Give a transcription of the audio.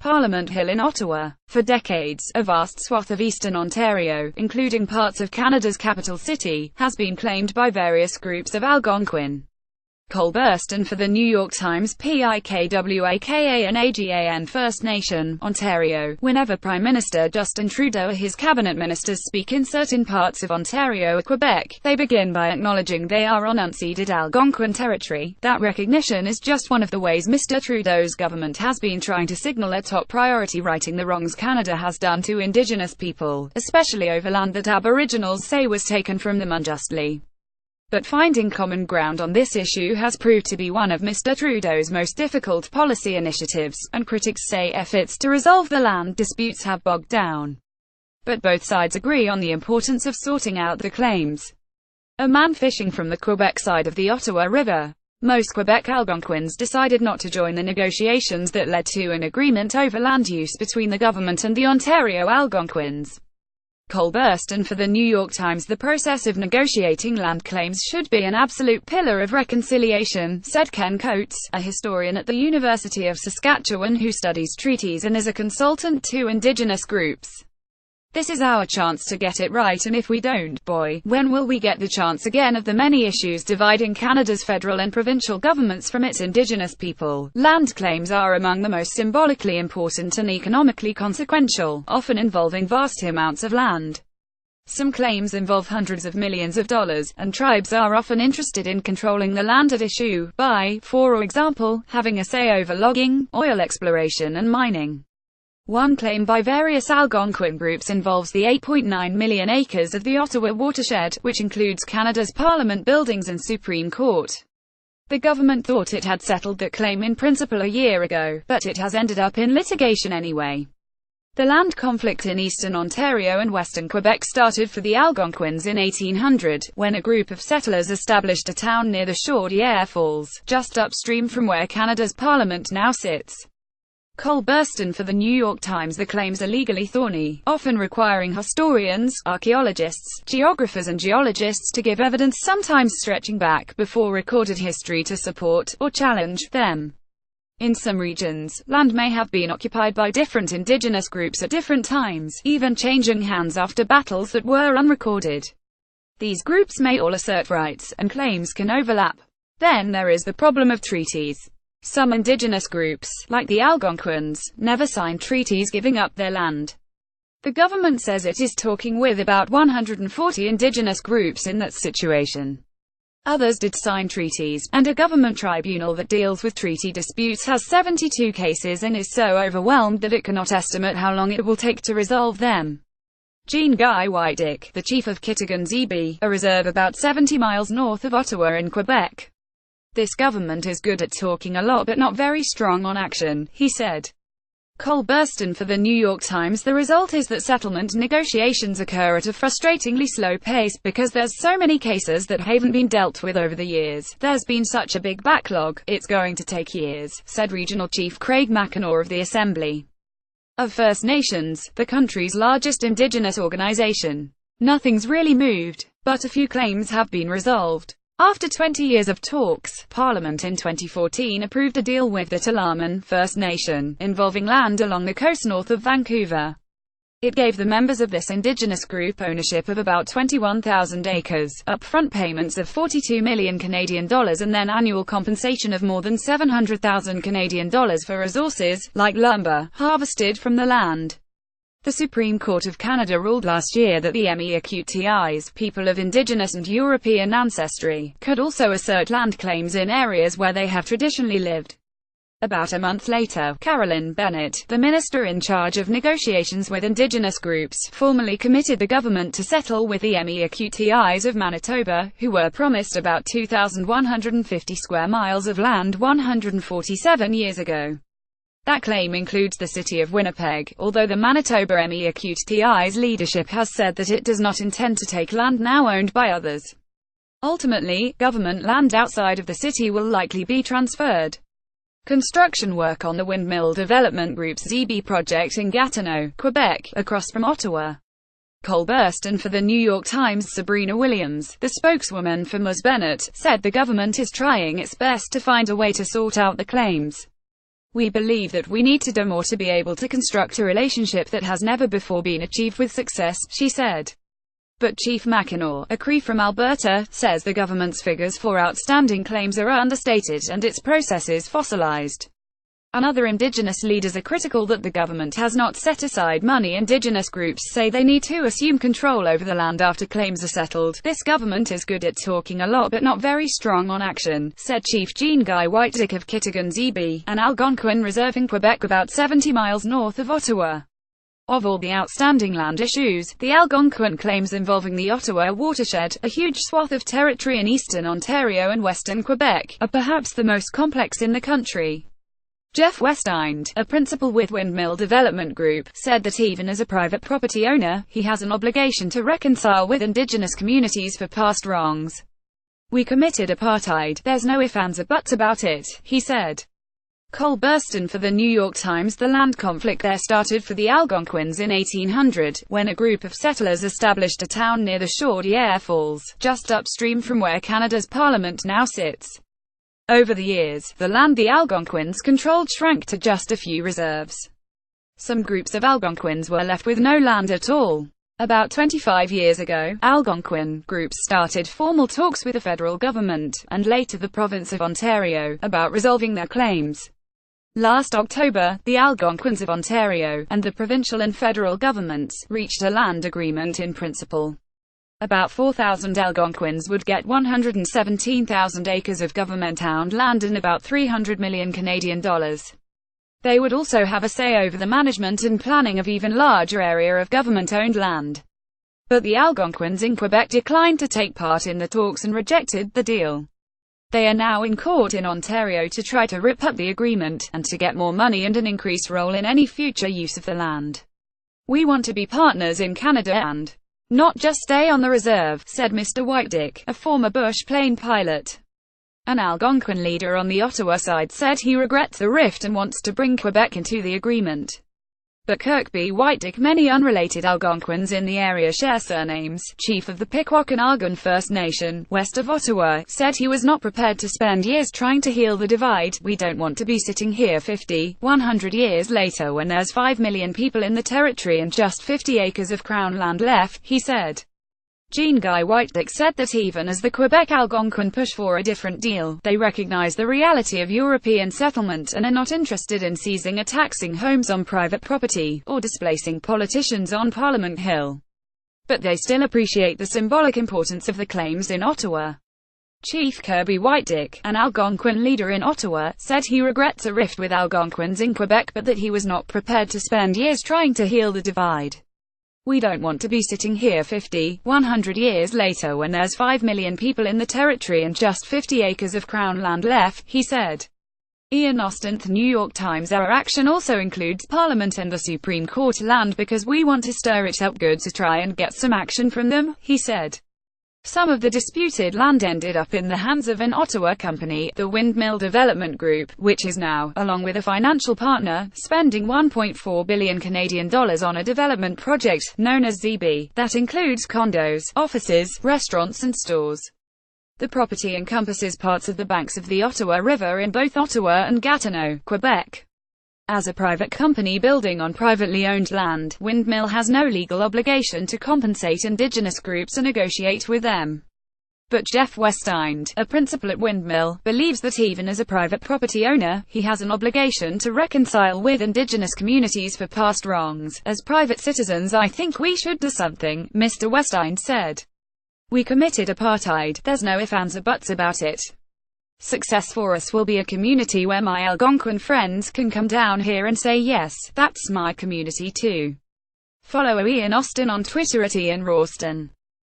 Parliament Hill in Ottawa. For decades, a vast swath of eastern Ontario, including parts of Canada's capital city, has been claimed by various groups of Algonquin. Cole Burston for the New York Times. PIKWAKA and AGAN First Nation, Ontario. Whenever Prime Minister Justin Trudeau or his cabinet ministers speak in certain parts of Ontario or Quebec, they begin by acknowledging they are on unceded Algonquin territory. That recognition is just one of the ways Mr. Trudeau's government has been trying to signal a top priority righting the wrongs Canada has done to Indigenous people, especially over land that Aboriginals say was taken from them unjustly. But finding common ground on this issue has proved to be one of Mr. Trudeau's most difficult policy initiatives, and critics say efforts to resolve the land disputes have bogged down. But both sides agree on the importance of sorting out the claims. A man fishing from the Quebec side of the Ottawa River. Most Quebec Algonquins decided not to join the negotiations that led to an agreement over land use between the government and the Ontario Algonquins. Cole Burston for the New York Times. The process of negotiating land claims should be an absolute pillar of reconciliation, said Ken Coates, a historian at the University of Saskatchewan who studies treaties and is a consultant to Indigenous groups. This is our chance to get it right, and if we don't, boy, when will we get the chance again? Of the many issues dividing Canada's federal and provincial governments from its Indigenous people, land claims are among the most symbolically important and economically consequential, often involving vast amounts of land. Some claims involve hundreds of millions of dollars, and tribes are often interested in controlling the land at issue, by, for example, having a say over logging, oil exploration and mining. One claim by various Algonquin groups involves the 8.9 million acres of the Ottawa watershed, which includes Canada's Parliament buildings and Supreme Court. The government thought it had settled that claim in principle a year ago, but it has ended up in litigation anyway. The land conflict in eastern Ontario and western Quebec started for the Algonquins in 1800, when a group of settlers established a town near the Chaudière Falls, just upstream from where Canada's Parliament now sits. Cole Burston for the New York Times. The claims are legally thorny, often requiring historians, archaeologists, geographers and geologists to give evidence, sometimes stretching back before recorded history to support, or challenge, them. In some regions, land may have been occupied by different Indigenous groups at different times, even changing hands after battles that were unrecorded. These groups may all assert rights, and claims can overlap. Then there is the problem of treaties. Some Indigenous groups, like the Algonquins, never signed treaties giving up their land. The government says it is talking with about 140 Indigenous groups in that situation. Others did sign treaties, and a government tribunal that deals with treaty disputes has 72 cases and is so overwhelmed that it cannot estimate how long it will take to resolve them. Jean Guy Whitedick, the chief of Kitigan-Zibi, a reserve about 70 miles north of Ottawa in Quebec. This government is good at talking a lot but not very strong on action, he said. Cole Burston for the New York Times. The result is that settlement negotiations occur at a frustratingly slow pace, because there's so many cases that haven't been dealt with over the years. There's been such a big backlog, it's going to take years, said Regional Chief Craig McEnroe of the Assembly of First Nations, the country's largest Indigenous organization. Nothing's really moved, but a few claims have been resolved. After 20 years of talks, Parliament in 2014 approved a deal with the Tla'amin First Nation, involving land along the coast north of Vancouver. It gave the members of this Indigenous group ownership of about 21,000 acres, upfront payments of 42 million Canadian dollars and then annual compensation of more than 700,000 Canadian dollars for resources, like lumber, harvested from the land. The Supreme Court of Canada ruled last year that the MEAQTIs, people of Indigenous and European ancestry, could also assert land claims in areas where they have traditionally lived. About a month later, Carolyn Bennett, the minister in charge of negotiations with Indigenous groups, formally committed the government to settle with the MEAQTIs of Manitoba, who were promised about 2,150 square miles of land 147 years ago. That claim includes the city of Winnipeg, although the Manitoba MEAQTI's leadership has said that it does not intend to take land now owned by others. Ultimately, government land outside of the city will likely be transferred. Construction work on the windmill development group's ZB project in Gatineau, Quebec, across from Ottawa. Cole Burston for the New York Times. Sabrina Williams, the spokeswoman for Ms. Bennett, said the government is trying its best to find a way to sort out the claims. We believe that we need to do more to be able to construct a relationship that has never before been achieved with success, she said. But Chief Mackinac, a Cree from Alberta, says the government's figures for outstanding claims are understated and its processes fossilized. And other Indigenous leaders are critical that the government has not set aside money. Indigenous groups say they need to assume control over the land after claims are settled. This government is good at talking a lot but not very strong on action, said Chief Jean-Guy Whitedick of Kitigan-Zibi, an Algonquin reserve in Quebec about 70 miles north of Ottawa. Of all the outstanding land issues, the Algonquin claims involving the Ottawa watershed, a huge swath of territory in eastern Ontario and western Quebec, are perhaps the most complex in the country. Jeff Westind, a principal with Windmill Development Group, said that even as a private property owner, he has an obligation to reconcile with Indigenous communities for past wrongs. We committed apartheid, there's no ifs, ands or buts about it, he said. Cole Burston for the New York Times. The land conflict there started for the Algonquins in 1800, when a group of settlers established a town near the Chaudière Falls, just upstream from where Canada's Parliament now sits. Over the years, the land the Algonquins controlled shrank to just a few reserves. Some groups of Algonquins were left with no land at all. About 25 years ago, Algonquin groups started formal talks with the federal government, and later the province of Ontario, about resolving their claims. Last October, the Algonquins of Ontario, and the provincial and federal governments, reached a land agreement in principle. About 4,000 Algonquins would get 117,000 acres of government-owned land and about $300 million Canadian dollars. They would also have a say over the management and planning of even larger area of government-owned land. But the Algonquins in Quebec declined to take part in the talks and rejected the deal. They are now in court in Ontario to try to rip up the agreement, and to get more money and an increased role in any future use of the land. We want to be partners in Canada and not just stay on the reserve, said Mr. Whitedick, a former Bush plane pilot. An Algonquin leader on the Ottawa side said he regrets the rift and wants to bring Quebec into the agreement. But Kirkby Whitedick, many unrelated Algonquins in the area share surnames. Chief of the Pikwakaanagan First Nation, west of Ottawa, said he was not prepared to spend years trying to heal the divide. We don't want to be sitting here 50, 100 years later when there's 5 million people in the territory and just 50 acres of Crown land left, he said. Jean-Guy Whitedick said that even as the Quebec Algonquin push for a different deal, they recognize the reality of European settlement and are not interested in seizing or taxing homes on private property, or displacing politicians on Parliament Hill. But they still appreciate the symbolic importance of the claims in Ottawa. Chief Kirby Whitedick, an Algonquin leader in Ottawa, said he regrets a rift with Algonquins in Quebec but that he was not prepared to spend years trying to heal the divide. We don't want to be sitting here 50, 100 years later when there's 5 million people in the territory and just 50 acres of Crown land left, he said. Ian Austin, The New York Times. Our action also includes Parliament and the Supreme Court land because we want to stir it up good to try and get some action from them, he said. Some of the disputed land ended up in the hands of an Ottawa company, the Windmill Development Group, which is now, along with a financial partner, spending $1.4 billion Canadian dollars on a development project, known as ZB, that includes condos, offices, restaurants and stores. The property encompasses parts of the banks of the Ottawa River in both Ottawa and Gatineau, Quebec. As a private company building on privately owned land, Windmill has no legal obligation to compensate Indigenous groups or negotiate with them. But Jeff Westind, a principal at Windmill, believes that even as a private property owner, he has an obligation to reconcile with Indigenous communities for past wrongs. As private citizens, I think we should do something, Mr. Westind said. We committed apartheid, there's no ifs, ands or buts about it. Success for us will be a community where my Algonquin friends can come down here and say yes, that's my community too. Follow Ian Austin on Twitter at Ian Rawston.